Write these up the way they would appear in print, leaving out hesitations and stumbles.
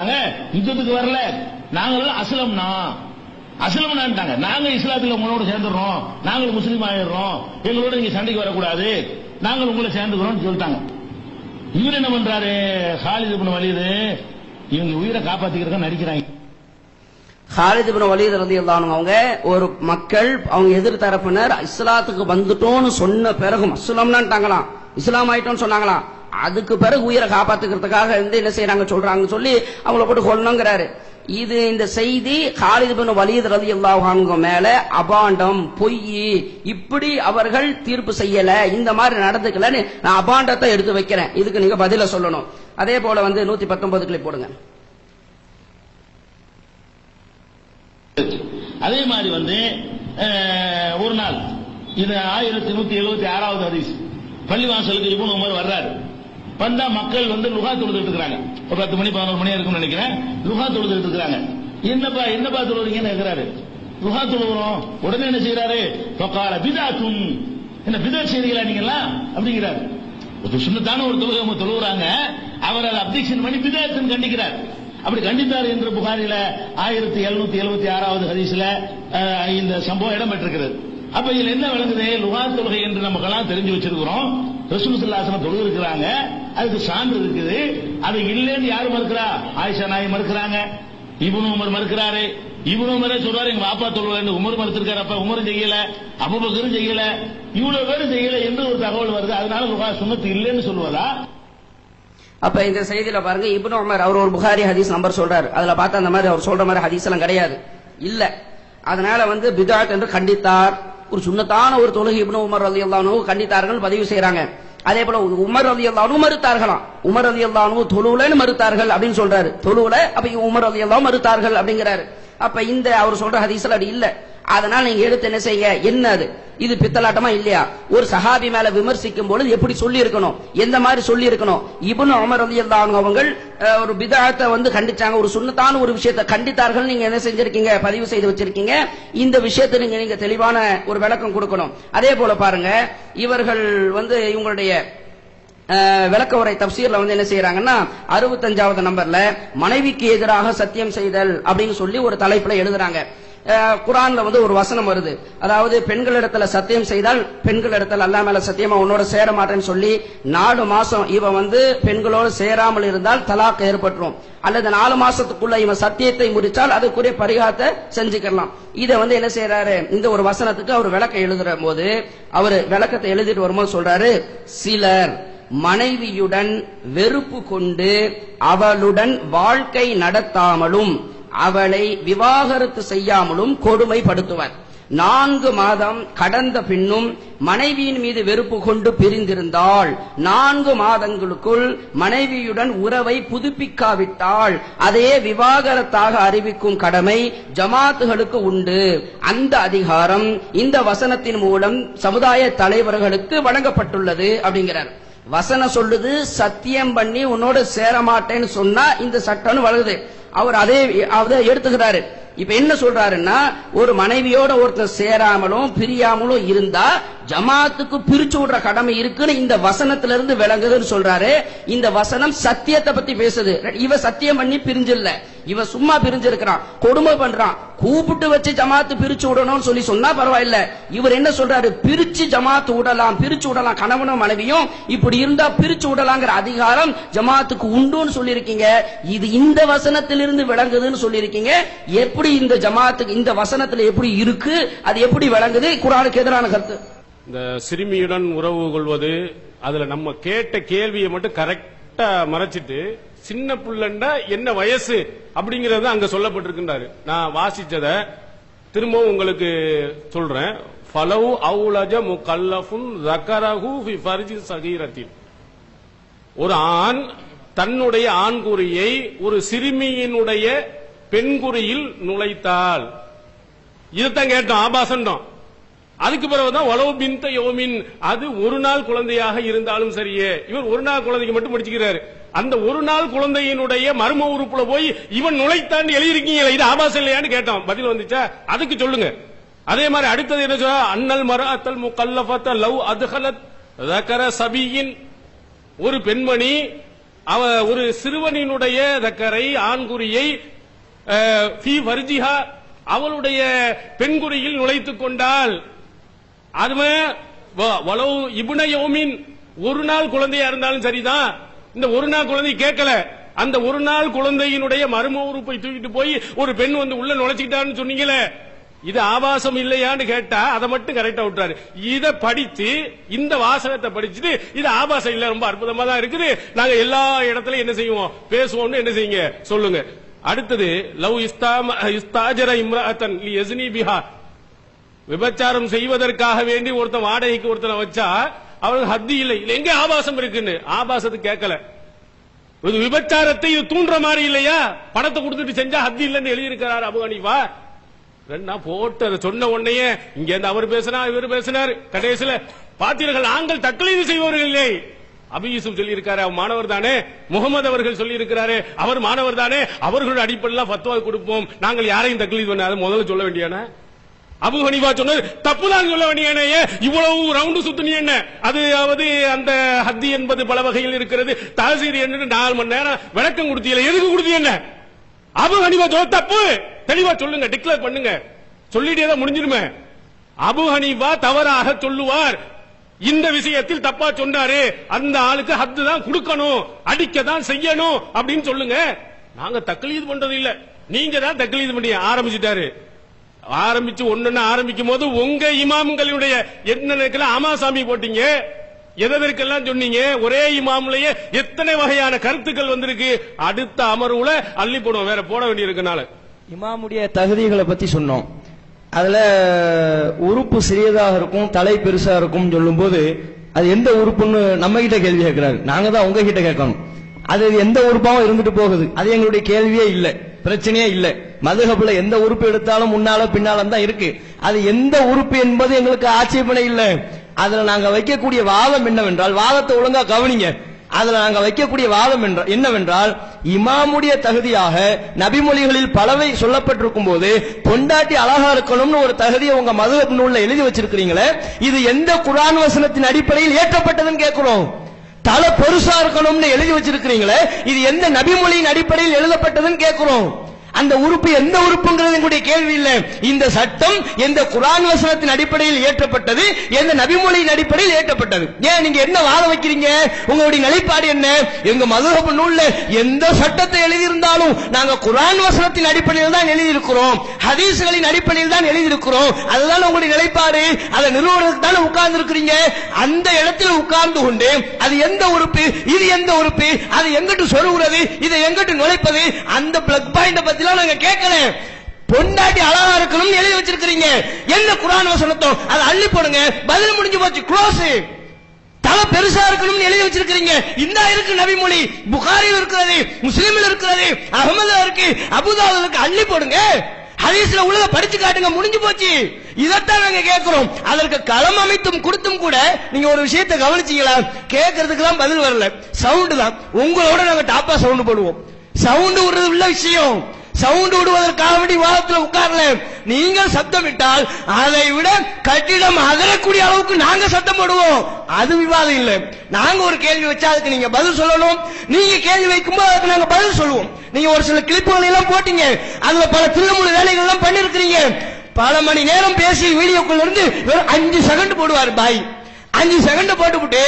யுத்தத்துக்கு வரல, நாங்களும் அஸ்லம்னான்ட்டாங்க. நாங்க இஸ்லாத்துல உங்களோட சேர்ந்துடுறோம், நாங்களும் முஸ்லீம் ஆயிடுறோம், எங்களோட நீங்க சண்டைக்கு வரக்கூடாது, நாங்கள் உங்களை சேர்ந்துக்கிறோம் சொல்லிட்டாங்க. இவர் என்ன பண்றாரு, ஹாலித் இப்னு வலீத், இவங்க உயிரை காப்பாத்திக்கிறத நடிக்கிறாங்க. ஹாலித் இப்னு வலீத் ரலியல்லாஹு அன்ஹு அவங்க ஒரு மக்கள் அவங்க எதிர் தரப்பினர் இஸ்லாத்துக்கு வந்துட்டோம்னு சொன்ன பிறகும் அஸ்லம்னான்ட்டாங்களாம், இஸ்லாம் ஆயிட்டோம்னு சொன்னாங்களாம். அதுக்கு பிறகு உயிரை காப்பாத்துக்கிறதுக்காக என்ன செய்யறாங்க சொல்றாங்க சொல்லி அவங்கள போட்டு கொல்லணுங்கிறாரு. இது இந்த செய்தி ஹாலித் இப்னு வலீத் ரலியல்லாஹு அன்ஹு மேல அபாண்டம், பொய், இப்படி அவர்கள் தீர்ப்பு செய்யல, இந்த மாதிரி நடந்துக்கலன்னு நான் அபாண்டத்தை எடுத்து வைக்கிறேன். இதுக்கு நீங்க பதில சொல்லணும். அதே போல 119 கிளிப் போடுங்க. அதே மாதிரி ஒரு நாள் இது 1176வது ஹதீஸ், பள்ளிவாசலுக்கு இப்னு உமர் வர்றாரு. வந்தா மக்கள் லுகா தொழுதுட்டு இருக்காங்க. ஒரு 10 மணி 11 மணி இருக்கும்னு நினைக்கிறேன். லுகா தொழுதுட்டு இருக்காங்க. என்னப்பா தொழுறீங்கன்னு கேட்கிறாரு. லுகா தொழுகிறோம். உடனே என்ன செய்யறாரு, ஃபகால பிதாத்துன், என்ன பிதாத் செய்றீங்களா நீங்களா அப்படிங்கிறாரு. ஒரு சுன்னத்தான ஒரு தொழுகை தொழுகிறாங்க, அவர் அதை அப்ஜெக்ஷன் பண்ணி பிதாத்துன்னு கண்டிக்கிறார். அப்படி கண்டித்தார் என்று புகாரில 1776வது ஹதீஸ்ல இந்த சம்பவம் இடம்பெற்றிருக்கிறது. அப்ப இதுல என்ன விளங்குது, லுகா தொழுகை என்று நமக்கெல்லாம் தெரிஞ்சு வச்சிருக்கிறோம். ரசூல் ஸல்லல்லாஹு அலைஹி வஸல்லம் தொழுகை இருக்கிறாங்க, அதுக்கு சான்று இருக்குது. அது இல்லைன்னு யாரு மறுக்கிறா, ஆயிஷா நாயகி மறுக்கிறாங்க, இப்னு உமர் மறுக்கிறாரு. இப்னு உமரே சொல்றாரு எங்க பாப்பா தொழுவாரு, உமர் மறுத்திருக்காரு. அப்ப உமரும் செய்யல, அபூபக்கரும் செய்யல, இவ்வளவு பேரும் செய்யல என்று ஒரு தகவல் வருது. அதனால லுகா சுன்னத்து இல்லைன்னு சொல்லுவதா? அப்ப இந்த செய்தியில பாருங்க, இப்னு உமர் அவர் ஒரு புகாரி ஹதீஸ் நம்பர் சொல்றாரு. அதுல பார்த்தா அந்த மாதிரி அவர் சொல்ற மாதிரி ஹதீஸ் எல்லாம் கிடையாது, இல்ல. அதனால பிதாத் என்று கண்டித்தார். ஒரு சுன்னத்தான ஒரு தொழுகை இப்னு உமர் ரலியல்லாஹு அன்ஹு கண்டித்தார்கள், பதிவு செய்யறாங்க. அதே போல உமர் ரலியல்லாஹு அன்ஹு மறுத்தார்களாம். உமர் ரலியல்லாஹு அன்ஹு தொழுவுலன்னு மறுத்தார்கள் அப்படின்னு சொல்றாரு. தொழுவுல அப்ப உமர் ரலியல்லாஹு மறுத்தார்கள் அப்படிங்கிறாரு. அப்ப இந்த அவர் சொல்ற ஹதீஸ்ல அது இல்ல. அதனால நீங்க எடுத்து என்ன செய்ய, என்ன அது, இது பித்தலாட்டமா இல்லையா? ஒரு சஹாபி மேல விமர்சிக்கும் பொழுது எப்படி சொல்லி இருக்கணும், எந்த மாதிரி சொல்லி இருக்கணும்? இப்னு உமர் ரலியல்லாஹு அன்ஹு அவங்க ஒரு பிதஅத்தை கண்டிச்சாங்க, ஒரு சுன்னத்தான ஒரு விஷயத்தை கண்டித்தார்கள். நீங்க என்ன செஞ்சிருக்கீங்க, பதிவு செய்து வச்சிருக்கீங்க. இந்த விஷயத்தை நீங்க தெளிவான ஒரு விளக்கம் கொடுக்கணும். அதே போல பாருங்க, இவர்கள் இவங்களுடைய விளக்க உரை தப்சீர்ல என்ன செய்யறாங்கன்னா 65வது நம்பர்ல மனைவிக்கு எதிராக சத்தியம் செய்தல் அப்படின்னு சொல்லி ஒரு தலைப்புல எழுதுறாங்க. குர்ஆன்ல ஒரு வசனம் வருது, அதாவது பெண்களிடத்துல சத்தியம் செய்தால் பெண்களிடத்துல அல்லாஹ் மேல சத்தியமா உன்னோட சேர மாட்டேன்னு சொல்லி 4 மாசம் இவன் பெண்களோடு சேராமல் இருந்தால் தலாக் ஏற்பட்டுரும், அல்லது 4 மாசத்துக்குள்ள இவன் சத்தியத்தை முறிச்சால் அதுக்குரிய பரிகாரத்தை செஞ்சுக்கலாம். இத என்ன செய்யறாரு, இந்த ஒரு வசனத்துக்கு அவர் விளக்கம் எழுதுற போது அவர் விளக்கத்தை எழுதிட்டு வரும்போது சொல்றாரு, சிலர் மனைவியுடன் வெறுப்பு கொண்டு அவளுடன் வாழ்க்கை நடத்தாமலும் அவளை விவாகரத்து செய்யாமலும் கொடுமைப்படுத்துவர். 4 மாதம் கடந்த பின்னும் மனைவியின் மீது வெறுப்பு கொண்டு பிரிந்திருந்தால் 4 மாதங்களுக்குள் மனைவியுடன் உறவை புதுப்பிக்காவிட்டால் அதையே விவாகரத்தாக அறிவிக்கும் கடமை ஜமாத்துகளுக்கு உண்டு. அந்த அதிகாரம் இந்த வசனத்தின் மூலம் சமுதாய தலைவர்களுக்கு வழங்கப்பட்டுள்ளது அப்படிங்கிறார். வசனம் சொல்லுது, சத்தியம் பண்ணி உன்னோட சேர மாட்டேன்னு சொன்னா இந்த சட்டம்னு வருது. அவர் அதை எடுத்துக்கிறாரு. இப்ப என்ன சொல்றாருன்னா, ஒரு மனைவியோட ஒருத்தர் சேராமலும் பிரியாமலும் இருந்தா ஜமாத்துக்கு பிரிச்சு விடுற கடமை இருக்குன்னு இந்த வசனத்திலிருந்து விளங்குதுன்னு சொல்றாரு. இந்த வசனம் சத்தியத்தை பத்தி பேசுது. இவ சத்தியம் பண்ணி பிரிஞ்சில்ல, இவ சும்மா பிரிஞ்சிருக்கிறான், கொடுமை பண்றான். கூப்பிட்டு வச்சு ஜமாத்து பிரிச்சு விடணும்னு சொல்லி சொன்னா பரவாயில்ல. இவர் என்ன சொல்றாரு, பிரிச்சு ஜமாத்து விடலாம், பிரிச்சு விடலாம், கணவனும் மனைவியும் இப்படி இருந்தா பிரிச்சு விடலாங்கிற அதிகாரம் ஜமாத்துக்கு உண்டுன்னு சொல்லியிருக்கீங்க. இது இந்த வசனத்திலிருந்து விளங்குதுன்னு சொல்லியிருக்கீங்க. எப்படி இந்த ஜமாத்துக்கு இந்த வசனத்துல எப்படி இருக்கு, அது எப்படி விளங்குது? குர்ஆனுக்கு எதிரான கருத்து. இந்த சிறுமியுடன் உறவு கொள்வது, அதுல நம்ம கேட்ட கேள்வியை மட்டும் கரெக்டா மறைச்சிட்டு சின்ன புள்ளண்டா என்ன வயசு அப்படிங்கறது அங்க சொல்லப்பட்டிருக்கின்றாரு. நான் வாசிச்சத திரும்பவும் உங்களுக்கு சொல்றேன். ஃபலவு அவுலஜ முகல்லஃபுன் ஸகரஹு ஃபி ஃபர்ஜி ஸகீரத்தின், ஒரு ஆண் தன்னுடைய ஆண்குறியை ஒரு சிறுமியினுடைய பெண்குறியில் நுழைத்தால், இதுதான் கேட்டோம், ஆபாசம். அதுக்கு பிறகுதான் உளவு பிந்த யோமின், அது ஒரு நாள் குழந்தையாக இருந்தாலும் சரியே. இவர் ஒரு நாள் குழந்தைக்கு மட்டும் படிச்சுக்கிறாரு. அந்த ஒரு நாள் குழந்தையினுடைய மர்ம உறுப்புல போய் இவன் நுழைத்தான் எழுதிருக்கீங்களா, இது ஆபாசம் இல்லையான்னு கேட்டோம். பதில் வந்துச்சா, அதுக்கு சொல்லுங்க. அதே மாதிரி அடுத்தது என்ன சொல்ற, அன்னல் மரஅத்தல் முகல்லஃபத லவ் அத்கலத் ஸகர சபியின், ஒரு பெண்மணி ஒரு சிறுவனினுடைய தக்கரை ஆண்குறியை அவளுடைய பெண்குறியில் நுழைத்துக் கொண்டால் அதுவே இபுனயோமின் ஒரு நாள் குழந்தையா இருந்தாலும் சரிதான். இந்த ஒரு நாள் குழந்தை கேட்கல, அந்த ஒரு நாள் குழந்தையினுடைய மர்ம உறுப்பை தூக்கிட்டு போய் ஒரு பெண் வந்து உள்ள நுழைச்சிட்டான்னு சொன்னீங்களே, இது ஆபாசம் இல்லையான்னு கேட்டா அதை மட்டும் கரெக்டா விட்டாரு. இத படித்து இந்த வாசகத்தை படிச்சுட்டு இது ஆபாசம் இல்ல, ரொம்ப அற்புதமா தான் இருக்குது, நாங்க எல்லா இடத்துலயும் என்ன செய்வோம் பேசுவோம்னு என்ன செய்யுங்க சொல்லுங்க. அடுத்தது லவ் இஸ்தாஜர இம்ராஅத்தன் லியஸ்னி பிஹா, விபச்சாரம் செய்வதற்காக வேண்டி ஒருத்தன் வாடகைக்கு ஒருத்தனை வச்சா அவனுக்கு ஹத்தி இல்லை, எங்க ஆபாசம் இருக்குன்னு ஆபாசத்தை கேட்கல. இது விபச்சாரத்தை இது தூண்டுற மாதிரி இல்லையா, பணத்தை கொடுத்துட்டு செஞ்சா ஹத்தி இல்லைன்னு எழுதியிருக்கிறார் அபு ஹனீஃபா. ரெண்டா போட்டு அதை சொன்ன உடனே இங்க இருந்து அவர் பேசினா இவர் பேசினார், கடைசியில பாத்தீர்கள் நாங்கள் தக்லீது செய்வர்கள் இல்லை. அபு யூசுப் சொல்லி இருக்காரு அவர் மாணவர் தானே, முகமது அவர்கள் சொல்லி இருக்கிறாரு அவர் மாணவர் தானே, அவர்களோட அடிப்படையில் ஃபத்வா கொடுப்போம், நாங்கள் யாரையும் தக்லீது பண்ண முதல்ல சொல்ல வேண்டியான அபு ஹனீஃபா சொன்னது தப்புதான் சொல்ல வேண்டியான, இவ்வளவு ரவுண்டு சுத்தினி என்ன அது, அந்த ஹத்தி என்பது பல வகையில் இருக்கிறது, தாசீர் என்று 4 மணி நேரம் விளக்கம் கொடுத்தீங்க, எதுக்கு கொடுத்தீங்க? அபு ஹனீஃபா சொல்ல தப்பு, தெளிவா சொல்லுங்க, டிக்ளேர் பண்ணுங்க, சொல்லிட்டே தான் முடிஞ்சிருமே. அபு ஹனீஃபா தவறாக சொல்லுவார், இந்த விஷயத்தில் தப்பா சொன்னாரு, அந்த ஆளுக்கு ஹத்து தான் கொடுக்கணும், அடிக்க தான் செய்யணும் அப்படின்னு சொல்லுங்க. நாங்க தக்லீது பண்றது இல்ல, நீங்க தான் தக்லீது பண்ணி ஆரம்பிச்சுட்டாரு. ஆரம்பிச்சு ஒன்னு ஆரம்பிக்கும் போது உங்க இமாம்களுடைய என்ன ஆமாசாமி போட்டீங்க, எதற்கெல்லாம் சொன்னீங்க, ஒரே இமாம்லயே எத்தனை வகையான கருத்துக்கள் வந்திருக்கு, அடுத்த அமர்வுல அள்ளி போடுவோம், வேற போட வேண்டி இருக்கனால. இமாமுடைய தகுதிகளை பத்தி சொன்னோம். அதுல உறுப்பு சிறியதாக இருக்கும் தலை பெருசா இருக்கும் சொல்லும் போது அது எந்த உறுப்புன்னு நம்ம கிட்ட கேள்வி கேட்கிறாரு, நாங்க தான் உங்க கிட்ட கேட்கணும். அது எந்த உறுப்பாவும் இருந்துட்டு போகுது, அது எங்களுடைய கேள்வியே இல்ல, பிரச்சனையே இல்ல. மதுஹப்ல எந்த உறுப்பு எடுத்தாலும் முன்னால பின்னாலும் தான் இருக்கு, அது எந்த உறுப்பு என்பது எங்களுக்கு ஆட்சேபனை இல்லை. அதுல நாங்க வைக்கக்கூடிய வாதம் என்னவென்றால், வாதத்தை ஒழுங்கா கவனிங்க, அதுல நாங்க வைக்கக்கூடிய வாதம் என்னவென்றால், இமாமுடைய தகுதியாக நபிமொழிகளில் பலவை சொல்லப்பட்டிருக்கும் போது பொண்டாட்டி அழகா இருக்கணும்னு ஒரு தகுதியை உங்க மதுஹப் நூல்ல எழுதி வச்சிருக்கிறீங்களே, இது எந்த குர்ஆன் வசனத்தின் அடிப்படையில் ஏற்றப்பட்டதுன்னு கேட்கிறோம். தலை பெருசா இருக்கணும்னு எழுதி வச்சிருக்கிறீங்களே, இது எந்த நபிமொழியின் அடிப்படையில் எழுதப்பட்டதுன்னு கேட்கிறோம். அந்த உறுப்பு எந்த உறுப்புங்கிறது எங்களுடைய கேள்வி இல்லை. இந்த சட்டம் எந்த குர்ஆன் வசனத்தின் அடிப்படையில் ஏற்றப்பட்டது, எந்த நபிமொழியின் அடிப்படையில் ஏற்றப்பட்டது. ஏன் நீங்க என்ன வாதம் வைக்கிறீங்க, உங்களுடைய நிலைப்பாடு என்ன? எங்க மதுஹப் நூல்ல எந்த சட்டத்தை எழுதியிருந்தாலும் நாங்க குர்ஆன் வசனத்தின் அடிப்படையில் தான் எழுதியிருக்கிறோம், ஹதீஸ்களின் அடிப்படையில் தான் எழுதியிருக்கிறோம், அதுதான் உங்களுடைய நிலைப்பாடு. அதை நிறுவனத்துக்கு தானே உட்கார்ந்து இருக்கிறீங்க. அந்த இடத்துல உட்கார்ந்து கொண்டு அது எந்த உறுப்பு, இது எந்த உறுப்பு, அது எங்கிட்டு சொருகிறது, இதை எங்கிட்டு நுழைப்பது, அந்த பிளக் பாயிண்ட் பத்தி நாங்க கேட்கல. பொண்டாட்டி அழகா இருக்கணும் எழுதி வச்சிருக்கீங்க, என்ன குர்ஆன் வசனத்தோ அதை அள்ளி போடுங்க, பதில் முடிஞ்சு போச்சு, க்ளோஸ். தலை பெருசா இருக்கணும் எழுதி வச்சிருக்கீங்க, இந்த இருக்கு நபிமொழி, புகாரில் இருக்கிறது, முஸ்லிமில் இருக்கிறது, அஹ்மதுல இருக்கு, அபூதாவுல இருக்கு, அள்ளி போடுங்க. ஹதீஸ்ல உலக படிச்சு காட்டுங்க, முடிஞ்சு போச்சு. இதைத்தான் நாங்க கேட்கிறோம். அதற்கு களம் அமைத்தும் கொடுத்தும் கூட நீங்க ஒரு விஷயத்தை கவனிச்சீங்களா, கேட்கறதுக்கு தான் பதில் வரல, சவுண்ட் தான். உங்களோட நாங்க டாப்பா சவுண்ட் போடுவோம், சவுண்ட் விடுறது உள்ள விஷயம், சவுண்ட் விடுவதற்காக வேண்டி வாதத்தில் உட்கார்ல. நீங்கள் சத்தம் விட்டால் அதை விட கட்டிடம் அதரக்கூடிய அளவுக்கு நாங்க சத்தம் போடுவோம், அது விவாதம் இல்லை. நாங்க ஒரு கேள்வி வச்சா அதுக்கு நீங்க பதில் சொல்லணும், நீங்க கேள்வி வைக்கும்போது அதுக்கு நாங்க பதில் சொல்லுவோம். நீங்க ஒரு சில கிளிப்புகளை எல்லாம் போட்டீங்க, அதுல பல திருமுழு வேலைகள் எல்லாம் பண்ணிருக்கிறீங்க. பல மணி நேரம் பேசி வீடியோக்குள்ள இருந்து வெறும் 5 செகண்ட் போடுவார் பாய், 5 செகண்ட் போட்டுவிட்டு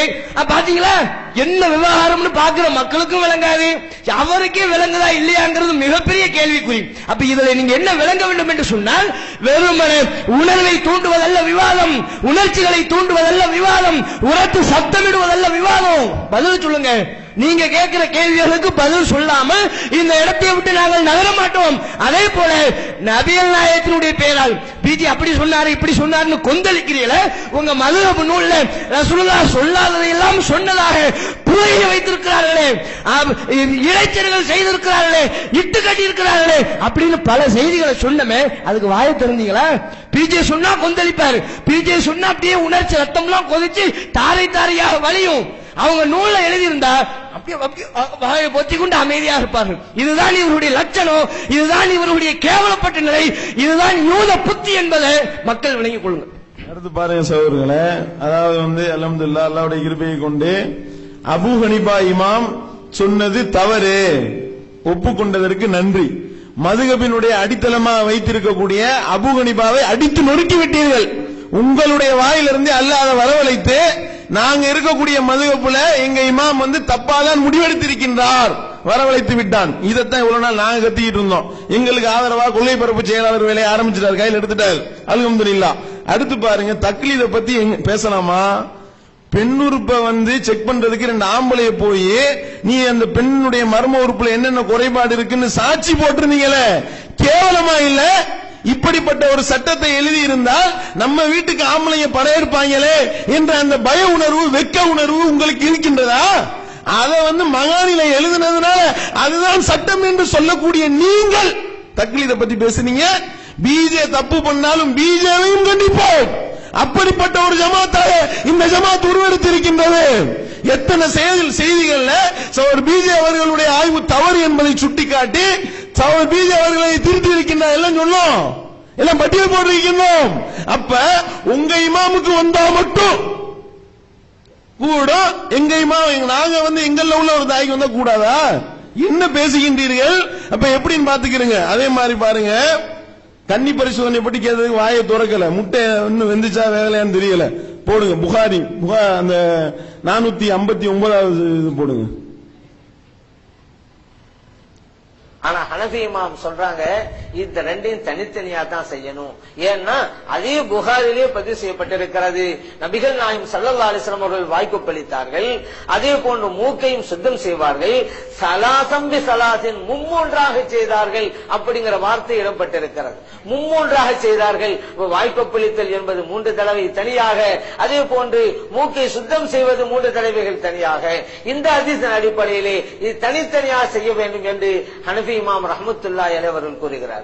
பாத்தீங்களா என்ன விவகாரம்னு பாக்குற மக்களுக்கும் விளங்காது, அவருக்கே விளங்குதா இல்லையாங்கிறது மிகப்பெரிய கேள்விக்குறி. அப்ப இதுல நீங்க என்ன விளங்க வேண்டும் என்று சொன்னால், வெறுமனே உணர்வை தூண்டுவதல்ல விவாதம், உணர்ச்சிகளை தூண்டுவதல்ல விவாதம், உரத்து சத்தமிடுவதல்ல விவாதம். பதில் சொல்லுங்க. நீங்க கேட்கிற கேள்விகளுக்கு பதில் சொல்லாம இந்த இடத்தை விட்டு நாங்கள் நகர மாட்டோம். அதே போல நபிகள் நாயகத்தினுடைய பெயரால் பிஜி அப்படி சொன்னாரு இப்படி சொன்னாருன்னு கொந்தளிக்கிறீங்கள, உங்க மதுஹப் நூல்ல ரசூலுல்லாஹ் சொல்லாததை எல்லாம் சொன்னதாக புரிய வைத்திருக்கிறார்களே, இளைஞர்கள் செய்திருக்கிறார்களே, இட்டு கட்டி இருக்கிறார்களே அப்படின்னு பல செய்திகளை சொன்னமே, அதுக்கு வாயை திறந்தீங்களா? பிஜே சொன்னா கொந்தளிப்பாரு, பிஜே சொன்னா அப்படியே உணர்ச்சி ரத்தம் எல்லாம் கொதிச்சு தாரை தாரையாக வலியும். அவங்க நூல்ல எழுதியிருந்தா அப்படியே வாயை பொத்தி கொண்டு அமைதியாக இருப்பார்கள். இதுதான் இவருடைய லட்சணம், இதுதான் இவருடைய கேவலப்பட்ட நிலை, இதுதான் யூத புத்தி என்பதை மக்கள் விளங்கிக் கொள்ளுங்க. அடுத்து பாருங்க சகோதரர்களே, அதாவது அல்ஹம்துலில்லாஹ் அல்லாஹ்வுடைய கிருபையை கொண்டு அபூ ஹனீஃபா இமாம் சொன்னது தவறு, ஒப்புக்கொண்டதற்கு நன்றி. மதுகபினுடைய அடித்தளமாக வைத்திருக்கக்கூடிய அபூ ஹனீஃபாவை அடித்து நொறுக்கி விட்டீர்கள். உங்களுடைய வாயிலிருந்து அல்லாஹ் வரவழைத்து நாங்க இருக்கக்கூடிய மதுகப்புல எங்க இமாம் தப்பாதான் முடிவெடுத்திருக்கின்றார், வரவழைத்து விட்டான். இதைத்தான் இவ்வளவு நாள் நாங்க கத்திக்கிட்டு இருந்தோம். எங்களுக்கு ஆதரவா கொள்கை பரப்பு செயலாளர் வேலையை ஆரம்பிச்சிட்டார், கையில் எடுத்துட்டார். அல்ஹம்துலில்லாஹ். அடுத்து பாருங்க, தக்லீத பத்தி பேசலாமா? பெண்ணுறுப்பை செக் பண்றதுக்கு 2 ஆம்பளைய போய் நீ அந்த பெண்ணுடைய மர்ம உறுப்புல என்னென்ன குறைபாடு இருக்குன்னு சாட்சி போட்டிருந்தீங்களே, கேவலமா இல்ல? இப்படிப்பட்ட ஒரு சட்டத்தை எழுதி இருந்தால் நம்ம வீட்டுக்கு ஆம்பளைய படையெடுப்பாங்களே என்ற அந்த பய உணர்வு, வெக்க உணர்வு உங்களுக்கு இருக்கின்றதா? அதை மகானில எழுதினதுனால அதுதான் சட்டம் என்று சொல்லக்கூடிய நீங்கள் தக்லீத பத்தி பேசுனீங்க. பிஜே தப்பு பண்ணாலும் பிஜேவையும் கண்டிப்போம். அப்படிப்பட்ட ஒரு ஜமாத்தாக இந்த ஜமாத் உருவெடுத்திருக்கின்றது. எத்தனை செய்திகள்ல சகோதரர் பிஜே அவர்களுடைய ஆய்வு தவறு என்பதை சுட்டிக்காட்டி சகோதரர் பிஜே அவர்களை திருத்தி இருக்கின்றார். எல்லாம் சொன்னோம், எல்லாம் பட்டியல் போட்டிருக்கின்றோம். அப்ப உங்க இமாமுக்கு வந்தா மட்டும் கூட எங்க இமாம், நாங்க எங்கள்ல உள்ள ஒரு தாய்க்கு வந்தா கூடாதா? என்ன பேசுகின்றீர்கள்? அப்ப எப்படின்னு பாத்துக்கிறீங்க. அதே மாதிரி பாருங்க, கன்னி பரிசோதனை பற்றி கேட்டதுக்கு வாயை துறக்கல, முட்டை இன்னும் வெந்துச்சா வேகலையான்னு தெரியல. போடுங்க புகாரி, அந்த 459 போடுங்க. ஆனா ஹனஃபி இமாம் சொல்றாங்க இந்த ரெண்டையும் தனித்தனியா தான் செய்யணும். ஏன்னா அதே புகாரிலே பதிவு செய்யப்பட்டிருக்கிறது, நபிகள் நாயகம் ஸல்லல்லாஹு அலைஹி வஸல்லம் அவர்கள் வாய்க்கொப்பளித்தார்கள், அதே போன்று மூக்கையும் சுத்தம் செய்வார்கள், சலாசம் பி சலாசின் மும்மூன்றாக செய்தார்கள் அப்படிங்கிற வார்த்தை இடம்பெற்றிருக்கிறது. மும்மூன்றாக செய்தார்கள். வாய்க்கொப்பளித்தல் என்பது 3 தடவை தனியாக, அதே போன்று மூக்கை சுத்தம் செய்வது 3 தடவைகள் தனியாக. இந்த ஹதீஸின் அடிப்படையிலே இது தனித்தனியாக செய்ய வேண்டும் என்று ஹனஃபி இமாம் ரஹ்மத்துல்லாஹி அலைஹி அவர்கள் கூறுகிறார்.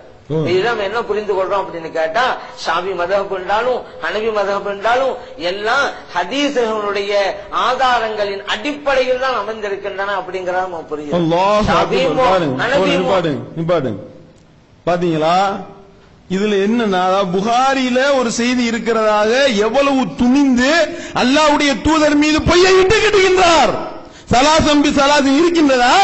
இதெல்லாம் என்ன புரிந்து கொள்றோம் அப்படின்னு கேட்டா, ஷாஃபி மذஹப் என்றாலும் ஹனஃபி மذஹப் என்றாலும் எல்லாம் ஹதீஸ்களுடைய ஆதாரங்களின் அடிப்படையில் தான் அமைந்திருக்கின்றன அப்படிங்கறத நம்ம புரியும். பாத்தீங்களா? இதுல என்னன்னா, புகாரில ஒரு செய்தி இருக்கிறதாக எவ்வளவு துணிந்து அல்லாஹ்வுடைய தூதர் மீது பொய்யை இட்டு கட்டுகின்றார். சலாசம்பி சலாசம் இருக்கின்றதா?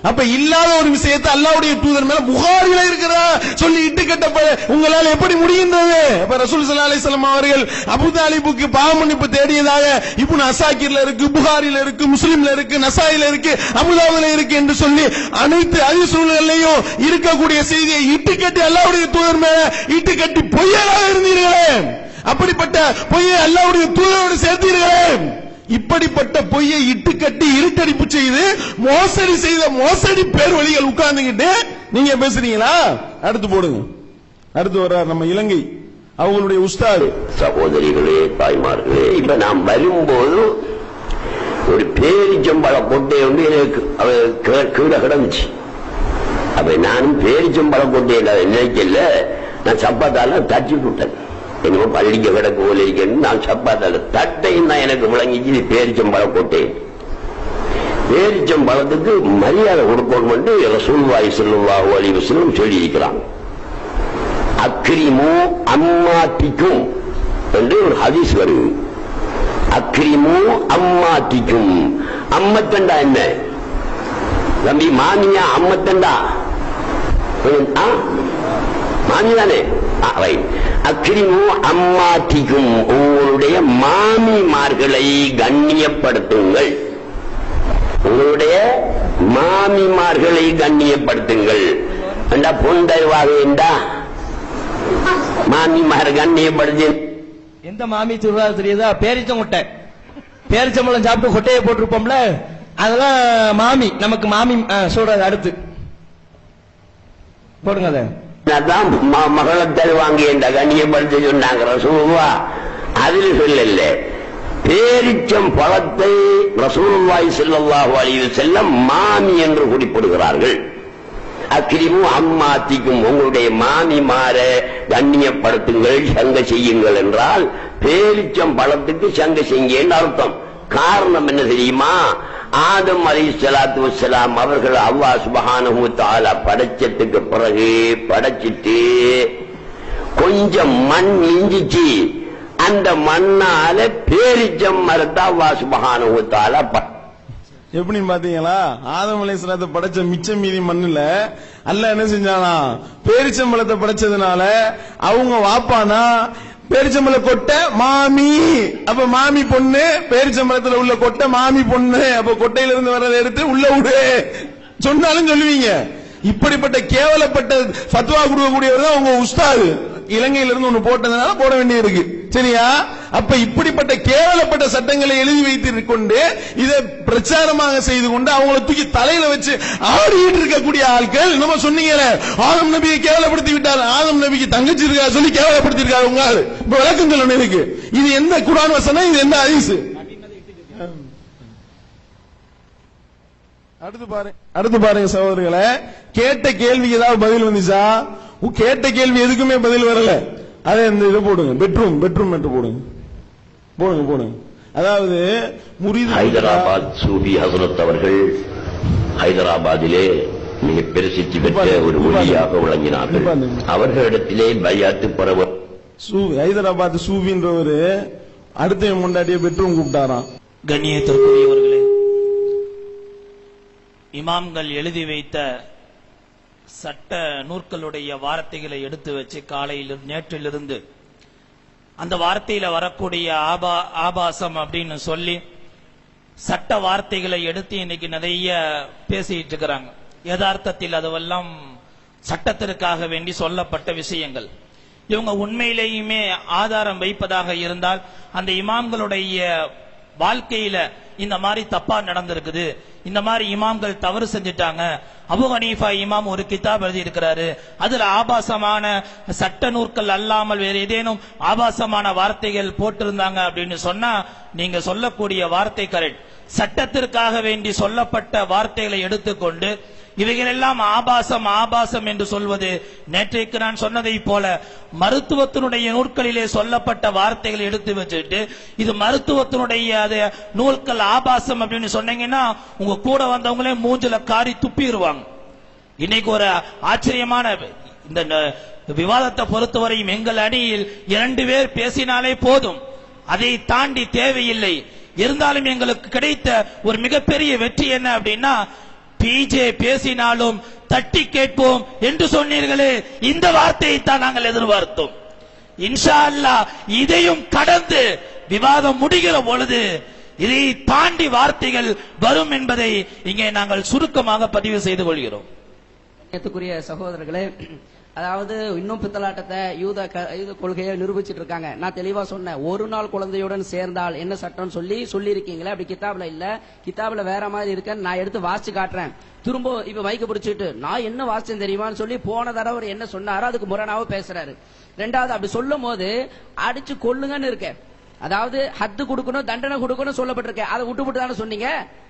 அப்ப இல்லாத ஒரு விஷயத்தை அல்லாஹ்வுடைய தூதர் மேல புகாரில இருக்கிறதா சொல்லி இட்டு கட்டப்பட உங்களால் எப்படி முடிகின்றது? அப்ப ரசூல் ஸல்லல்லாஹு அலைஹி வஸல்லம் அவர்கள் அபூ தாலிபுக்கு பாவ மன்னிப்பு தேடியதாக இப்னு அசாக்கிர்ல இருக்கு, புகாரில இருக்கு, முஸ்லிம்ல இருக்கு, நசாயில இருக்கு, அபூதாவுதுல இருக்கு என்று சொல்லி அனைத்து ஹதீஸ்களிலேயும் இருக்கக்கூடிய செய்தியை இட்டு கட்டி அல்லாஹ்வுடைய தூதர் மேல இட்டு கட்டி பொய்யராக இருந்தீர்களே, அப்படிப்பட்ட பொய்யை அல்லாஹ்வுடைய தூதரோடு சேர்த்தீர்களே. இப்படிப்பட்ட பொய்யை இட்டு கட்டி இருட்டடிப்பு செய்து மோசடி செய்த மோசடி பேர் வழிகள் உட்கார்ந்துகிட்டு நீங்க பேசுறீங்களா? அடுத்து போடுங்க. அடுத்து வர்றார் நம்ம இலங்கை, அவங்களுடைய உஸ்தாது. சகோதரிகளே, தாய்மார்களே, இப்ப நாம் வரும்போது ஒரு பேரிச்சம்பழ கொட்டை எனக்கு கீழே கிடந்துச்சு. அப்ப நானும் பேரிச்சம்பழ கொட்டை நினைக்கல, நான் சப்பாத்தால தட்டி விட்டேன். என்னமோ பள்ளிக்கு கிடக்கு போல இருக்கேன்னு நான் சப்பாத்தால தட்டையும் தான் எனக்கு விளங்கிச்சு. பேரிச்சம்பழம் கொட்டேன். பேரிச்சம்பழத்துக்கு மரியாதை கொடுக்கணும் என்று ரசூலுல்லாஹி ஸல்லல்லாஹு அலைஹி வஸல்லம் சொல்லி இருக்கிறாங்க. அக்ரிமு அம்மாத்திக்கும் என்று ஒரு ஹதீஸ் வருது. அக்ரிமு அம்மாத்திக்கும். அம்மத்தண்டா என்ன தம்பி? மாமியா அம்மத்தண்டா மாமி தானே? அக்ரிமு அம்மாத்திக்கும், உங்களுடைய மாமிமார்களை கண்ணியப்படுத்துங்கள். உங்களுடைய மாமிமார்களை கண்ணியப்படுத்துங்கள். பொன் தருவாக என்றா மாமிமார் கண்ணியப்படுத்து. எந்த மாமி திருவாரூர் தெரியுதா? பேரிச்சம்பழம் பேரிச்சம்பழம் சாப்பிட்டு கொட்டையை போட்டிருப்போம்ல, அதெல்லாம் மாமி. நமக்கு மாமி சொல்றது. அடுத்து போடுங்க. அதை மகளை தருவாங்க என்ற கண்ணியப்படுத்த சொன்னாங்க ரசூலுல்லாஹ். அதில் சொல்லல, பேரிச்சம் பழத்தை ரசூலுல்லாஹி ஸல்லல்லாஹு அலைஹி வஸல்லம் மாமி என்று குறிப்பிடுகிறார்கள். அக்ரிமு அம்மாத்திக்கும், உங்களுடைய மாமிமார கண்ணியப்படுத்துங்கள், சங்க செய்யுங்கள் என்றால் பேரிச்சம் பழத்துக்கு சங்க செய்யுங்க அர்த்தம். காரணம் என்ன தெரியுமா? ஆதம் அலைஹிஸ்ஸலாத்து வஸ்ஸலாம் அவர்கள் அல்லாஹ் சுப்ஹானஹு வ தஆலா படைச்சதுக்கு பிறகு படைச்சிட்டு கொஞ்சம் மண் இஞ்சிச்சு, அந்த மண்ணால பேரிச்சம் மரத்தை அல்லாஹ் சுப்ஹானஹு வ தஆலா எப்படின்னு பாத்தீங்களா? ஆதம் அலைஹிஸ்ஸலாத்தை படைச்ச மிச்சம் மீதி மண்ணுல அல்லாஹ் என்ன செஞ்சானா, பேரிச்சம்பழத்தை படைச்சதுனால அவங்க வாப்பானா பேரிச்சம்பழ கொட்டை மாமி, அப்ப மாமி பொண்ணு, பேரிச்சம்பழத்துல உள்ள கொட்டை மாமி பொண்ணு, அப்ப கொட்டையில இருந்து வர்றதை எடுத்து உள்ள விடு சொன்னாலும் சொல்லுவீங்க. இப்படிப்பட்ட கேவலப்பட்ட ஃபத்வா கொடுக்கக்கூடியவர் தான் உங்க உஸ்தாது. இலங்கையில இருந்து ஒண்ணு போட்டதுனால போட வேண்டியிருக்கு, சரியா? அப்ப இப்படிப்பட்ட கேவலப்பட்ட சட்டங்களை எழுதி வைத்து கொண்டு இதை பிரச்சாரமாக செய்து கொண்டு அவங்களை தூக்கி தலையில வச்சு ஆடிட்டு இருக்கக்கூடிய ஆட்கள், நம்ம சொன்னீங்க ஆதம் நபியை கேவலப்படுத்தி விட்டார், ஆதம் நபிக்கு தங்கச்சி இருக்கா சொல்லி கேவலப்படுத்தி இருக்காரு உங்க ஆளு. இப்ப விளக்கம் சொல்லணும் இதுக்கு. இது எந்த குர்ஆன் வசனம், இது எந்த ஹதீஸ்? அடுத்து பாருங்க சகோதரர்களே, கேட்ட கேள்வி ஏதாவது பதில் வந்துச்சா? கேட்ட கேள்வி எதுக்குமே பதில் வரல. அதே இந்த இது போடுங்க, பெட்ரூம் என்று போடுங்க. அதாவது முரீது ஹைதராபாத் சூஃபி ஹசரத் அவர்கள் ஹைதராபாத்திலே மிக பிரசித்தி பெற்ற ஒரு ஒளியாக விளங்கினார்கள். அவர்களிடத்திலே பையாத்து பரவ ஹைதராபாத் சூஃபின்றவர் அடுத்த முண்டாட்டிய பெட்ரூம் கூப்பிட்டாராம். கண்ணியத்திற்குரியவர்களே, இமாம்கள் எழுதி வைத்த சட்ட நூற்களுடைய வார்த்தைகளை எடுத்து வச்சு காலையில் நேற்றிலிருந்து அந்த வார்த்தையில வரக்கூடிய ஆபாசம் அப்படின்னு சொல்லி சட்ட வார்த்தைகளை எடுத்து இன்னைக்கு நிறைய பேசிட்டு இருக்கிறாங்க. யதார்த்தத்தில் அதுவெல்லாம் சட்டத்திற்காக வேண்டி சொல்லப்பட்ட விஷயங்கள். இவங்க உண்மையிலேயுமே ஆதாரம் வைப்பதாக இருந்தால் அந்த இமாம்களுடைய வாழ்க்கையில இந்த மாதிரி தப்பா நடந்திருக்குது, இந்த மாதிரி இமாம்கள் தவறு செஞ்சுட்டாங்க. அபு ஹனீஃபா இமாம் ஒரு கிதாப் எழுதி இருக்கிறாரு, அதுல ஆபாசமான சட்ட நூற்கள் அல்லாமல் வேற ஏதேனும் ஆபாசமான வார்த்தைகள் போட்டிருந்தாங்க அப்படின்னு சொன்னா நீங்க சொல்லக்கூடிய வார்த்தை கரெக்ட். சட்டத்திற்காக வேண்டி சொல்லப்பட்ட வார்த்தைகளை எடுத்துக்கொண்டு இவைகளெல்லாம் ஆபாசம் என்று சொல்வது, நேற்றைக்கு நான் சொன்னதை போல மருத்துவத்தினுடைய நூல்களிலே சொல்லப்பட்ட வார்த்தைகளை எடுத்து வச்சுட்டு இது மருத்துவத்தினுடைய நூல்கள் ஆபாசம் அப்படின்னு சொன்னீங்கன்னா உங்க கூட வந்தவங்களே மூஞ்சில காரி துப்பிடுவாங்க. இன்னைக்கு ஒரு ஆச்சரியமான இந்த விவாதத்தை பொறுத்தவரையும் எங்கள் அணியில் 2 பேர் பேசினாலே போதும், அதை தாண்டி தேவையில்லை. இருந்தாலும் எங்களுக்கு கிடைத்த ஒரு மிகப்பெரிய வெற்றி என்ன அப்படின்னா, பிஜே பேசினாலும் தட்டி கேட்போம் என்று சொன்னீர்களே, இந்த வார்த்தையை தான் நாங்கள் எதிர்பார்த்தோம். இன்ஷா அல்லாஹ் இதையும் கடந்து விவாதம் முடிகிற பொழுது இதை தாண்டி வார்த்தைகள் வரும் என்பதை இங்கே நாங்கள் சுருக்கமாக பதிவு செய்து கொள்கிறோம். சகோதரர்களே, அதாவது இன்னும் பித்தலாட்டத்தை யூத கொள்கையை நிரூபிச்சிட்டு இருக்காங்க. நான் தெளிவா சொன்னேன், ஒரு நாள் குழந்தையுடன் சேர்ந்தால் என்ன சட்டம் சொல்லி இருக்கீங்களே, அப்படி கிதாப்ல இல்ல, கிதாப்ல வேற மாதிரி இருக்கேன்னு நான் எடுத்து வாசிச்சு காட்டுறேன். திரும்ப இப்ப மைக்க பிடிச்சிட்டு நான் என்ன வாசிச்சேன் தெரியுமான்னு சொல்லி போன தடவை என்ன சொன்னாரோ அதுக்கு முரணாவ பேசுறாரு. ரெண்டாவது அப்படி சொல்லும் போது அடிச்சு கொள்ளுங்கன்னு இருக்க, அதாவது ஹத்து கொடுக்கணும் தண்டனை கொடுக்கணும் சொல்லப்பட்டிருக்கேன். அதை விட்டு தானே சொன்னீங்க,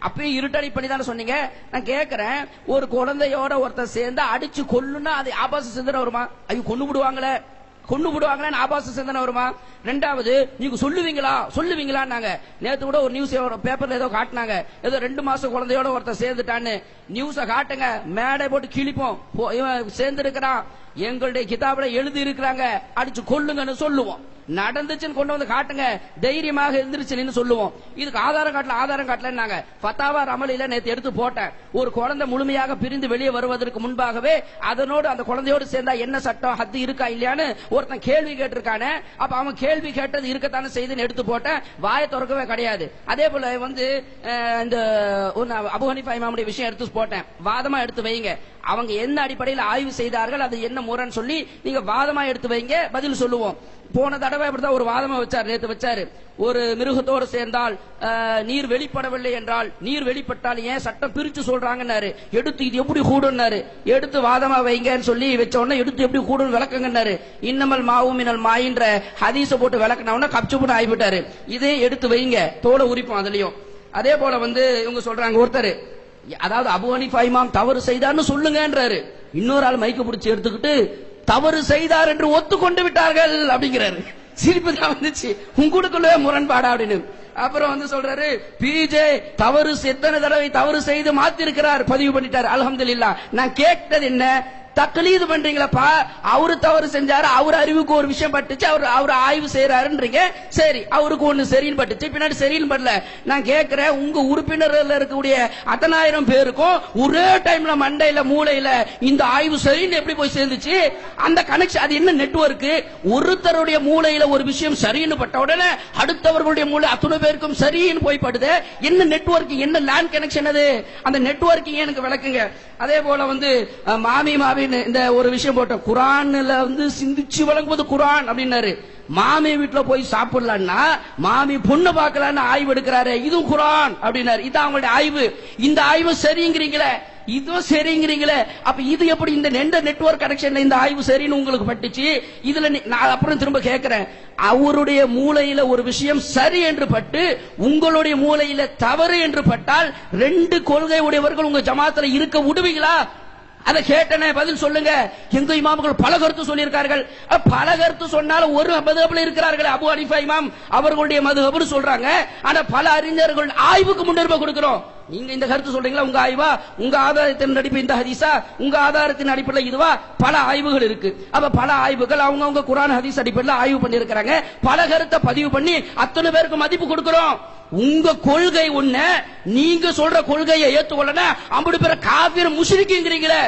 அப்பயும் இருட்டடி பண்ணி தானே சொன்னீங்க. நான் கேட்கிறேன், ஒரு குழந்தையோட ஒருத்தர் சேர்ந்து அடிச்சு கொல்லுன்னா அது ஆபாச சிந்தனை வருமா? ஐயோ கொண்டு விடுவாங்களா ஆபாச சிந்தனை வருமா? ரெண்டாவது நீங்க சொல்லுவீங்களா? நேத்து கூட ஒரு நியூஸ் பேப்பர்ல ஏதோ காட்டினாங்க, ஏதோ 2 மாசம் குழந்தையோட ஒருத்தர் சேர்ந்துட்டான்னு. நியூஸ காட்டுங்க, மேடை போட்டு கிழிப்போம். இவன் சேர்ந்து இருக்கிறான், எங்களுடைய கிதாபுல எழுதி இருக்கிறாங்க, அடிச்சு கொல்லுங்கன்னு சொல்லுவோம். நடந்துச்சுன்னு கொண்டு வந்து காட்டுங்க, தைரியமாக எழுந்திருச்சுன்னு சொல்லுவோம். இதுக்கு ஆதாரம் காட்டலன்னாங்க. ஃபத்தாவா ரமலில நேத்து எடுத்து போட்டேன். ஒரு குழந்தை முழுமையாக பிரிந்து வெளியே வருவதற்கு முன்பாகவே அதனோடு அந்த குழந்தையோடு சேர்ந்தா என்ன சட்டம், ஹத்து இருக்கா இல்லையான்னு ஒருத்தன் கேள்வி கேட்டிருக்கானே. அப்ப அவன் கேள்வி கேட்டது இருக்கத்தானே செய்துன்னு எடுத்து போட்டேன், வாயை திறக்கவே கிடையாது. அதே போல இந்த அபு ஹனீஃபா இமாமுடைய விஷயம் எடுத்து போட்டேன், வாதமா எடுத்து வைங்க. அவங்க என்ன அடிப்படையில் ஆய்வு செய்தார்கள், அது என்ன முறைன்னு சொல்லி நீங்க வாதமா எடுத்து வைங்க, பதில் சொல்லுவோம். போன தடவை அப்படிதான் ஒரு வாதமா நேத்து வச்சாரு. ஒரு மிருகத்தோடு சேர்ந்தால் நீர் வெளிப்படவில்லை என்றால், நீர் வெளிப்பட்டால் ஏன் சட்டம் பிரிச்சு சொல்றாங்கன்னாரு. எடுத்து இது எப்படி கூடுன்னாரு, எடுத்து வாதமா வைங்கன்னு சொல்லி வச்ச உடனே எடுத்து எப்படி கூடும் விளக்குங்கன்னாரு. இன்னமல் மாவுமினல் மாயின்ற ஹதீஸ போட்டு விளக்குன கப்சு போட்டு ஆகிவிட்டாரு. இதே எடுத்து வைங்க, தோலை உரிப்போம் அதுலயும். அதே போல இவங்க சொல்றாங்க, ஒருத்தர் அதாவது அபு ஹனீஃபா இமாம் தவறு செய்தார்னு சொல்லுங்கன்றாரு. இன்னொரு ஆள் மைக்க பிடிச்சி எடுத்துக்கிட்டு தவறு செய்தார் என்று ஒத்துக்கொண்டு விட்டார்கள் அப்படிங்கிறாரு. சிரிப்பு தான் வந்துச்சு, உங்களுக்குள்ளே முரண்பாடா அப்படின்னு. அப்புறம் சொல்றாரு, பிஜே எத்தனை தடவை தவறு செய்து மாத்திருக்கிறார், பதிவு பண்ணிட்டார், அல்ஹம்துலில்லாஹ். நான் கேட்டது என்ன, தக்லீது பண்றீங்களப்பா. அவரு தவறு செஞ்சாரு, அவர் அறிவுக்கு ஒரு விஷயம் பட்டுச்சு, அவர் ஆய்வு செய்யறாருன்றீங்க. சரி, அவருக்கு ஒண்ணு சரின்னு பட்டுச்சு, பின்னாடி சரின்னு படல. நான் கேட்கிறேன், உங்க உறுப்பினர்கள் இருக்கக்கூடிய 10,000 பேருக்கும் ஒரே டைம்ல மண்டையில மூளையில இந்த ஆய்வு சரின்னு எப்படி போய் சேர்ந்துச்சு? அந்த கனெக்ஷன் அது என்ன நெட்வொர்க்? ஒருத்தருடைய மூளையில ஒரு விஷயம் சரின்னு பட்ட உடனே அடுத்தவர்களுடைய மூளை அத்தனை பேருக்கும் சரின்னு போய் படுது. என்ன நெட்வொர்க், என்ன லேண்ட் கனெக்ஷன் அது? அந்த நெட்வொர்க்கிங் எனக்கு விளக்குங்க. அதே போல மாமி இந்த ஒரு விஷயம் போட்டோம். குரான்ல சிந்திச்சு வழங்குவது குரான் அப்படின்னாரு. மாமி வீட்டுல போய் சாப்பிடலான்னா மாமி பொண்ணு பார்க்கலான்னு ஆய்வு எடுக்கிறாரு, இதுவும் குரான் அப்படின்னாரு. இதான் அவங்களுடைய ஆய்வு. இந்த ஆய்வு சரிங்கிறீங்களே, இதுவும் சரிங்கிறீங்களே, அப்ப இது எப்படி இந்த நெட்வொர்க் கனெக்ஷன்ல இந்த ஆய்வு சரின்னு உங்களுக்கு பட்டுச்சு? இதுல நான் அப்புறம் திரும்ப கேட்கிறேன், அவருடைய மூளையில ஒரு விஷயம் சரி என்று பட்டு உங்களுடைய மூளையில தவறு என்று பட்டால் 2 கொள்கை உடையவர்கள் உங்க ஜமாத்துல இருக்க விடுவீங்களா? அதை கேட்டனே, பதில் சொல்லுங்க. எங்க இமாம்கள் பல கருத்து சொல்லியிருக்கார்கள். பல கருத்து சொன்னாலும் ஒரு மதுஹப்ல இருக்கிறார்கள். அபு ஹனீஃபா இமாம் அவர்களுடைய மதுஹப்னு சொல்றாங்க. ஆனா பல அறிஞர்கள் ஆய்வுக்கு முன்னுரிமை கொடுக்கிறோம். நீங்க இந்த கருத்து சொல்றீங்களா? உங்க ஆய்வா? உங்க ஆதாரத்தின் அடிப்படை இந்த ஹதீஸா? உங்க ஆதாரத்தின் அடிப்படையில் இதுவா? பல ஆய்வுகள் இருக்கு. அப்ப பல ஆய்வுகள் அவங்க குர்ஆன் ஹதீஸ் அடிப்படையில் ஆய்வு பண்ணி இருக்கிறாங்க. பல கருத்தை பதிவு பண்ணி அத்தனை பேருக்கு மதிப்பு கொடுக்கிறோம். உங்க கொள்கை ஒண்ணு, நீங்க சொல்ற கொள்கையை ஏத்துக்கொள்ளனா அம்பது பேர காஃபிர் முஷ்ரிக்குங்கிறீங்களே.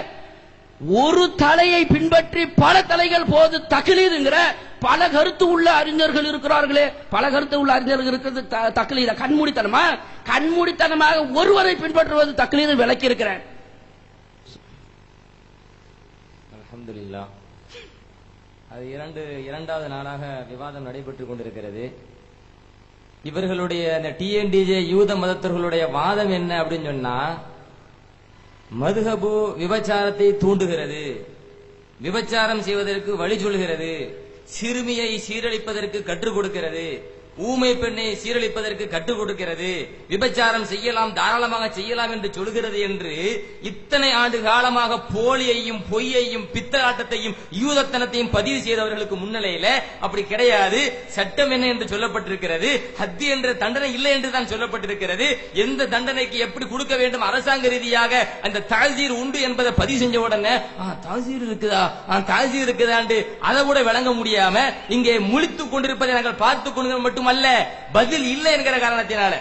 ஒரு தலையை பின்பற்றி பல தலைகள் போது தக்லீதுங்கிற பல கருத்து உள்ள அறிஞர்கள் இருக்கிறார்களே. பல கருத்து உள்ள அறிஞர்கள் இருக்கிறது தக்லீத கண்மூடித்தனமா? கண்மூடித்தனமாக ஒருவரை பின்பற்றுவது தக்லீது விளக்கி இருக்கிறேன். அல்ஹம்துலில்லாஹ். அது இரண்டாவது நாளாக விவாதம் நடைபெற்றுக் கொண்டிருக்கிறது. இவர்களுடைய டிஎன்டிஜே யூத மதத்தர்களுடைய வாதம் என்ன அப்படின்னு சொன்னா, மதுஹபு விபச்சாரத்தை தூண்டுகிறது, விபச்சாரம் செய்வதற்கு வழி சொல்கிறது, சிறுமியை சீரழிப்பதற்கு கற்றுக் கொடுக்கிறது, ஊமை பெண்ணை சீரழிப்பதற்கு கற்றுக் கொடுக்கிறது, விபச்சாரம் செய்யலாம், தாராளமாக செய்யலாம் என்று சொல்கிறது என்று இத்தனை ஆண்டு காலமாக போலியையும் பொய்யையும் பித்தலாட்டத்தையும் யூதத்தனத்தையும் பதிவு செய்தவர்களுக்கு முன்னிலையில அப்படி கிடையாது. சட்டம் என்ன என்று சொல்லப்பட்டிருக்கிறது, ஹத்தி என்ற தண்டனை இல்லை என்று தான் சொல்லப்பட்டிருக்கிறது. எந்த தண்டனைக்கு எப்படி கொடுக்க வேண்டும் அரசாங்க ரீதியாக அந்த தாஜீர் உண்டு என்பதை பதிவு செஞ்ச உடனே தாஜீர் இருக்குதா, தாஜீர் இருக்குதாண்டு அதை கூட விளங்க முடியாம இங்கே முழித்துக் கொண்டிருப்பதை நாங்கள் பார்த்துக் கொண்டு மட்டுமல்ல, பதில் இல்லை என்கிற காரணத்தினால,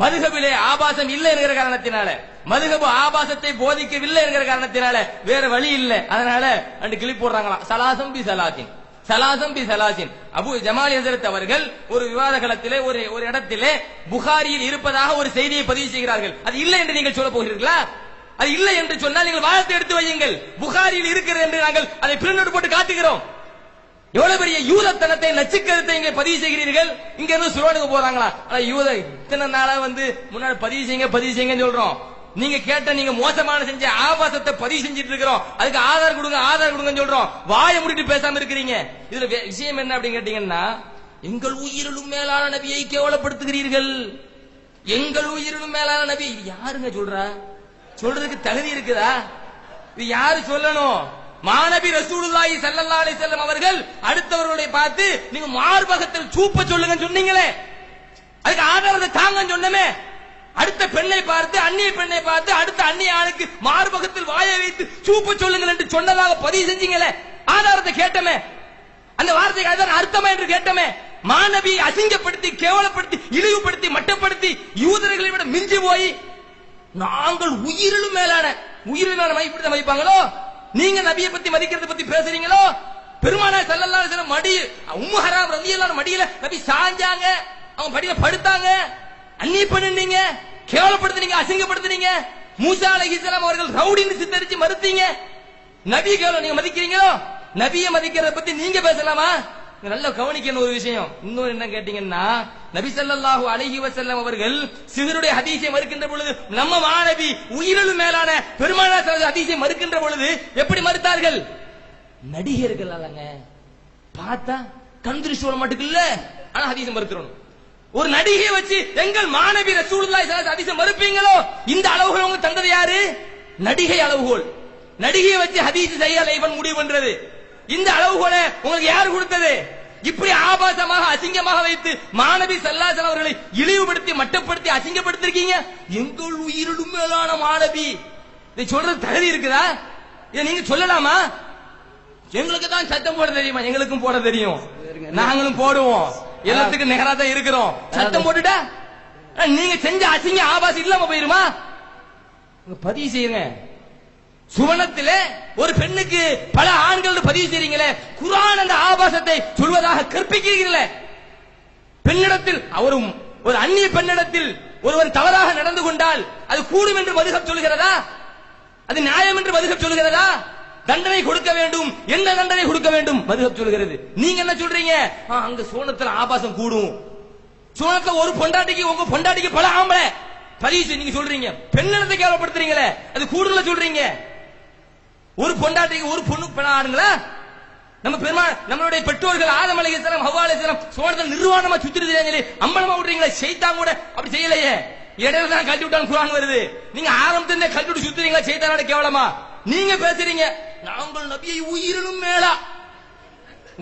மதுஹபிலே ஆபாசம் இல்லை என்கிற காரணத்தினால, மதுஹபு ஆபாசத்தை போதிக்கவில்லை என்கிற காரணத்தினால வேற வழி இல்லை. அதனால ரெண்டு கிளிப் போடுறாங்களாம், சலாசம் பி சலாசின், சலாசம் பி சலாசின். அபு ஜமால் ஹஸரத் அவர்கள் ஒரு விவாத களத்திலே ஒரு இடத்திலே புகாரியில் இருப்பதாக ஒரு செய்தியை பதிவு செய்கிறார்கள். அது இல்லை என்று நீங்கள் சொல்ல போகிறீர்களா? அது இல்லை என்று சொன்னால் நீங்கள் வாதத்தை எடுத்து வையுங்கள். புகாரியில் இருக்கிறது என்று நாங்கள் அதை பிரிண்ட் அவுட் போட்டு காட்டுகிறோம். எவ்வளவு பெரிய யூதத்தனத்தை நச்சுக்கருத்தை இங்கே பதிவு செய்கிறீர்கள். இங்க இருந்து சுரோனுக்கு போறாங்களா? யூத இத்தனை நாளா முன்னாடி பதிவு செய்யுங்க சொல்றோம். நீங்க கேட்ட நீங்க மோசமான செஞ்ச ஆபாசத்தை பதிவு செஞ்சிட்டு இருக்கிறோம். அதுக்கு ஆதார் கொடுங்க சொல்றோம். வாயை மூடிட்டு பேசாம இருக்கிறீங்க. இதுல விஷயம் என்ன அப்படின்னு கேட்டீங்கன்னா, எங்கள் உயிரிலும் மேலான நபியை கேவலப்படுத்துகிறீர்கள். எங்கள் உயிரிலும் மேலான நபி யாருங்க சொல்றா? சொல்றதுக்கு தகுதி இருக்குதா? இது யாரு சொல்லணும்? மாநபி ரசூலுல்லாஹி ஸல்லல்லாஹு அலைஹி வஸல்லம் அவர்கள் அடுத்தவர்களை பார்த்து நீங்க மார்பகத்தில் சூப்ப சொல்லுங்க சொன்னீங்களே, அதுக்கு ஆதாரத்தை தாங்கன்னு சொன்னமே. அடுத்த பெண்ணை பார்த்து, அந்நிய பெண்ணை பார்த்து அடுத்த அந்நிய ஆளுக்கு மார்பகத்தில் வாயை வைத்து சூப்ப சொல்லுங்கள் என்று சொன்னதாக பதிவு செஞ்சீங்களே, ஆதாரத்தை கேட்டமே. அந்த வார்த்தைக்கு ஆதாரம் அர்த்தமா என்று கேட்டமே. மாநபியை அசிங்கப்படுத்தி, கேவலப்படுத்தி, இழிவுபடுத்தி, மட்டப்படுத்தி யூதர்களை விட மிஞ்சி போய் நாங்கள் உயிரிலும் மேலான இப்படி மதிப்பாங்களோ? நீங்க நபியை பத்தி மதிக்கிறத பத்தி பேசுறீங்களோ? பெருமானார் ஸல்லல்லாஹு அலைஹி வஸல்லம் மடி உம்மு ஹராம் ரலியல்லாஹு அன்ஹா மடியில நபி சாஞ்சாங்க, அவங்க மடியில படுத்தாங்க. அந்நிய பெண்ணீங்க, கேவலப்படுத்துனீங்க, அசிங்கப்படுத்துனீங்க. மூசா அலைஹிஸ்ஸலாம் அவர்கள் ரவுடின்னு சித்தரிச்சு மறுத்தீங்க. நபி கேவலம் நீங்க மதிக்கிறீங்களோ? நபியை மதிக்கிறத பத்தி நீங்க பேசலாமா? நல்ல கவனிக்கணும் ஒரு விஷயம். இன்னொரு என்ன கேட்டீங்கன்னா, நபி ஸல்லல்லாஹு அலைஹி வஸல்லம் அவர்கள் சிஹருடைய ஹதீஸை மறுக்கின்ற பொழுது, நம்ம மாநபி உயிரிலும் மேலான பெருமானார் ஸல்லல்லாஹு ஹதீஸை மறுக்கின்ற பொழுது எப்படி மறுத்தார்கள்? நடிகர்கள் அல்லங்க, பார்த்தா கண்திருஷ்டி சொல்ல மாட்டேங்குது இல்ல, ஆனா ஹதீஸை மறுக்கிறோம். ஒரு நடிகை வச்சு எங்கள் மாநபி ரசூலுல்லாஹி ஸல்லல்லாஹு அலைஹி வஸல்லம் ஹதீஸை மறுப்பீங்களோ? இந்த அளவுகள் உங்களுக்கு தந்தது யாரு? நடிகை அளவுகோல். நடிகையை வச்சு ஹதீஸ் சரியா லைவன் முடிவு பண்றது. இந்த அளவுகோலை உங்களுக்கு யார் கொடுத்தது? இப்படி ஆபாசமாக அசிங்கமாக வைத்து மாநபி ஸல்லல்லாஹு அலைஹி வஸல்லம் அவர்களை இழிவுபடுத்தி, மட்டப்படுத்தி, அசிங்கப்படுத்திருக்கீங்க. எங்கள் உயிரிலும் மேலான மாநபி, இதை சொல்றது தகுதி இருக்குதா? இதை நீங்க சொல்லலாமா? எங்களுக்கு தான் சட்டம் போட தெரியுமா? எங்களுக்கும் போட தெரியும், நாங்களும் போடுவோம், எல்லாத்துக்கும் நிகரா தான் இருக்கிறோம். சட்டம் போட்டுட்டா நீங்க செஞ்ச அசிங்க ஆபாசம் இல்லாம போயிருமா? பதிவு செய்யுங்க. சுவனத்திலே ஒரு பெண்ணுக்கு பல ஆண்கள் பதிவு செய்றீங்களே, குர்ஆன் அந்த ஆபாசத்தை சொல்வதாக கற்பிக்கிறீர்களே. பெண்ணிடத்தில் ஒரு அந்நிய பெண்ணிடத்தில் ஒருவன் தவறாக நடந்து கொண்டால் அது கூடும் என்று மதுஹப் சொல்கிறதா? அது நியாயம் என்று மதுஹப் சொல்கிறதா? தண்டனை கொடுக்க வேண்டும். என்ன தண்டனை கொடுக்க வேண்டும் மதுஹப் சொல்கிறது. நீங்க என்ன சொல்றீங்க? அங்க சோனத்துல ஆபாசம் கூடும். சோனத்துல ஒரு பொண்டாட்டிக்கு உங்க பொண்டாட்டிக்கு பல ஆம்பளை பதிவு நீங்க சொல்றீங்க. பெண்ணிடத்தை கேவலப்படுத்துறீங்களே, அது கூடுதல சொல்றீங்க. ஒரு பொண்டாட்டிக்கு ஒரு பொண்ணு ஆடுங்களா? நம்ம நம்மளுடைய பெற்றோர்கள் ஆதம் அலைஹிஸ்ஸலாம் ஹவ்வா அலைஹிஸ்ஸலாம் சோனத்துல நிர்வாணமா சுத்திட்டு அம்பலமா விடுறீங்களே. ஷைத்தான் கூட அப்படி செய்யலையே. இடையில தான் கழட்டி விட்டாலும் குர்ஆன் வருது. நீங்க ஆரம்பத்துல கழட்டி விட்டு சுத்துறீங்களா? ஷைத்தானோட கேவலமா நீங்க பேசுறீங்க. நாங்கள் நபியை உயிரினும் மேலா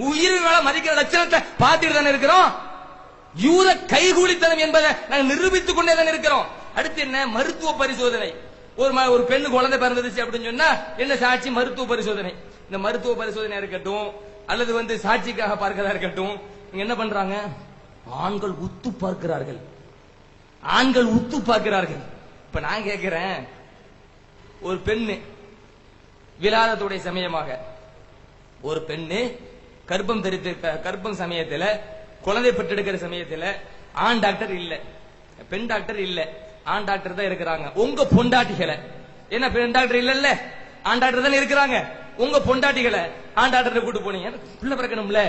உயிரினும் மேல மதிக்கிற லட்சணத்தை பார்த்துட்டு தானே இருக்கிறோம். யூத கைகூலித்தனம் என்பதை நாங்கள் நிரூபித்துக் கொண்டே தான் இருக்கிறோம். அடுத்து என்ன? மருத்துவ பரிசோதனை. ஒரு பெண்ணு குழந்தை பிறந்துச்சு அப்படின்னு சொன்னா என்ன சாட்சி? மருத்துவ பரிசோதனை. இந்த மருத்துவ பரிசோதனை இருக்கட்டும் அல்லது சாட்சிக்காக பார்க்கிறதா இருக்கட்டும், இங்க என்ன பண்றாங்க? ஆண்கள் உத்து பார்க்கிறார்கள். ஆண்கள் உத்து பார்க்கிறார்கள். இப்ப நான் கேட்கிறேன், ஒரு பெண்ணு விலாதத்துடைய சமயமாக ஒரு பெண்ணு கர்ப்பம் சமயத்துல குழந்தை பெற்றெடுக்கிற சமயத்துல ஆண் டாக்டர் இல்ல, பெண் டாக்டர் இல்ல, ஆண் டாக்டர் தான் இருக்கிறாங்க. உங்க பொண்டாட்டிகளை என்ன பெண் டாக்டர் இல்ல, ஆண் டாக்டர் தான் இருக்கிறாங்க. உங்க பொண்டாட்டிகளை ஆண் டாக்டர் கூட்டு போனீங்க, பிள்ளை பிறக்கணும்ல.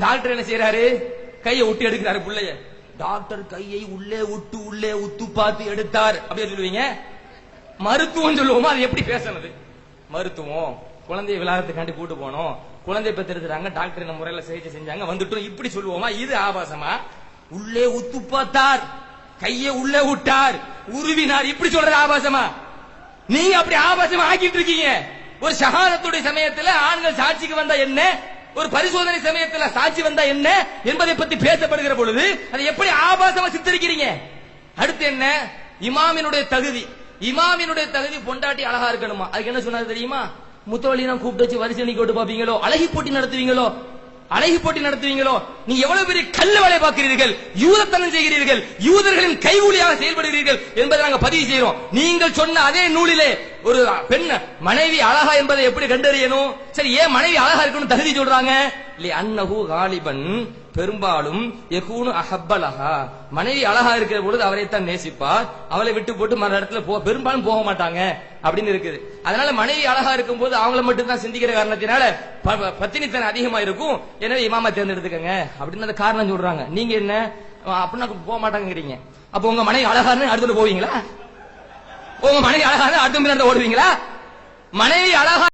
டாக்டர் என்ன செய்யறாரு? கையை விட்டு எடுக்கிறாரு பிள்ளைய. டாக்டர் கையை உள்ளே விட்டு உள்ளே உத்து பார்த்து எடுத்தார் அப்படியே சொல்லுவீங்க? மருத்துவம் சொல்லுவோமா? அது எப்படி பேசணுது? மருத்துவம் குழந்தைய விலாகத்துக்காண்டி கூட்டு போனோம், குழந்தை பெற்றெடுக்கிறாங்க, டாக்டர் இந்த முறையில சிகிச்சை செஞ்சாங்க, வந்துட்டோம், இப்படி சொல்லுவோமா? இது ஆபாசமா? உள்ளே உத்து பார்த்தார், கையை உள்ளே விட்டார், உருவினார், இப்படி சொல்றது ஆபாசமா? நீங்க அப்படி ஆபாசமா ஆக்கிட்டு இருக்கீங்க. ஒரு ஷஹாதத்துடைய சமயத்துல ஆண்கள் சாட்சிக்கு வந்தா என்ன, ஒரு பரிசோதனை சமயத்துல சாட்சி வந்தா என்ன என்பதை பத்தி பேசப்படுகிற பொழுது அதை எப்படி ஆபாசமா சித்தரிக்கிறீங்க? அடுத்து என்ன? இமாமினுடைய தகுதி. இமாமினுடைய தகுதி பொண்டாட்டி அழகா இருக்கணுமா? அதுக்கு என்ன சொன்னாரு தெரியுமா? முத்தவழினா கூப்பிட்டு வச்சு வரிசை நீக்கி விட்டு பாப்பீங்களோ, அழகி போட்டி நடத்துவீங்களோ, அழகி போட்டி நடத்துவீங்களோ? நீ எவ்வளவு பெரிய கல்ல வேலை பார்க்கிறீர்கள், யூதத்தனம் செய்கிறீர்கள், யூதர்களின் கைகூலியாக செயல்படுகிறீர்கள் என்பதை நாங்கள் பதிவு செய்கிறோம். நீங்கள் சொன்ன அதே நூலிலே ஒரு பெண் மனைவி அழகா என்பதை எப்படி கண்டறியணும்? சரி, ஏன் மனைவி அழகா இருக்கணும் தகுதி சொல்றாங்க? அன்னஹு காலிபன், பெரும்பாலும் யகூனு அஹப்பலஹா, மனைவி அழகா இருக்கிற பொழுது அவரைத்தான் நேசிப்பார், அவளை விட்டு போட்டு மற்ற இடத்துல பெரும்பாலும் போக மாட்டாங்க அப்படின்னு இருக்குது. அதனால மனைவி அழகா இருக்கும் போது அவங்கள மட்டும் தான் சிந்திக்கிற காரணத்தினால பத்தினித்தனம் அதிகமா இருக்கும். எனவே இமாமா தேர்ந்தெடுத்துக்கங்க அப்படின்னு அந்த காரணம் சொல்றாங்க. நீங்க என்ன அப்படின்னா போக மாட்டாங்கிறீங்க. அப்ப உங்க மனைவி அழகான்னு அடுத்து போவீங்களா? உங்க மனைவி அழகான அடுத்த ஓடுவீங்களா? மனைவி அழகா